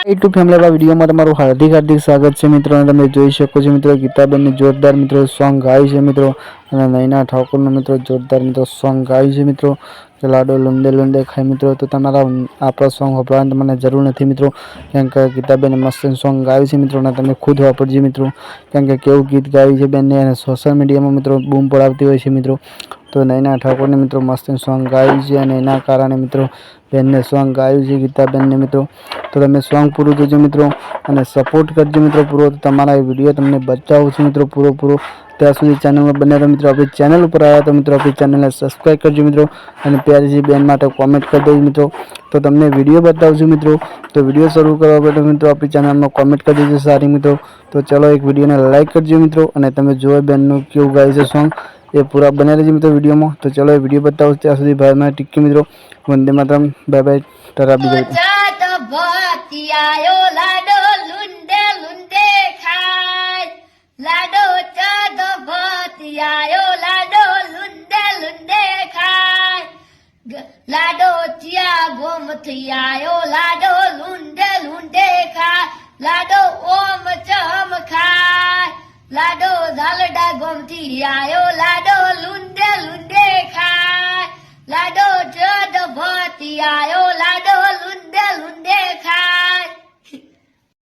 YouTube family વિડીયોમાં તમારું હાર્દિક સ્વાગત છે મિત્રો। અને તમે જોઈ શકો છો મિત્રો ગીતાબેનની જોરદાર મિત્રો સોંગ ગાયું છે મિત્રો। અને નૈના ઠાકોરનું મિત્રો જોરદાર મિત્રો સોંગ ગાયું છે મિત્રો કે લાડો લુંડે લુંડે ખાય મિત્રો। તો તમારા આપણા સોંગ વાપરવાની તમને જરૂર નથી મિત્રો, કેમ કે ગીતાબેને મસ્ત સોંગ ગાયું છે મિત્રો। અને તમે ખુદ વાપરજો મિત્રો, કેમ કે કેવું ગીત ગાયું છે બેનને અને સોશિયલ મીડિયામાં મિત્રો બૂમ પડાવતી હોય છે મિત્રો। તો નૈના ઠાકોરને મિત્રો મસ્ત સોંગ ગાયું છે અને એના કારણે મિત્રો બેનને સોંગ ગાયું છે ગીતાબેનને મિત્રો। તો તમે સોંગ પૂરું જોજો મિત્રો અને સપોર્ટ કરજો મિત્રો પૂરો। તો તમારા વિડીયો તમને બતાવું છું મિત્રો પૂરો ત્યાં સુધી ચેનલમાં બને રહો મિત્રો। આપણી ચેનલ ઉપર આવ્યા તો મિત્રો આપણી ચેનલને સબસ્ક્રાઈબ કરજો મિત્રો અને પ્યારી બેન માટે કોમેન્ટ કરી દેજો મિત્રો। તો તમને વિડીયો બતાવું છું મિત્રો। તો વિડીયો શરૂ કરવા માટે મિત્રો આપણી ચેનલમાં કોમેન્ટ કરી દેજો સારી મિત્રો। તો ચલો એક વિડીયોને લાઈક કરજો મિત્રો અને તમે જુઓ બેનનું કેવું ગાય છે સોંગ એ પૂરા બને રહેજો મિત્રો વિડીયોમાં। તો ચલો એ વિડીયો બતાવું ત્યાં સુધી ભાઈ મારા ટીકી મિત્રો વંદે માતરમ, બાય બાય, ટાટા બીજા। લાડો લુંડે લુંડે ખાય, લાડો ચાદ ભતિયાયો લાડો લુંડે લુંડે ખાય, લાડો ચિયા ગોમથી આયો લાડો લુંડે લુંડે ખાય, લાડો ઓમ ચમ ખાય, લાડો ઝાલડા ગોમથી આયો લાડો લુંડે લુંડે ખાય, લાડો ચાદ ભતિયાયો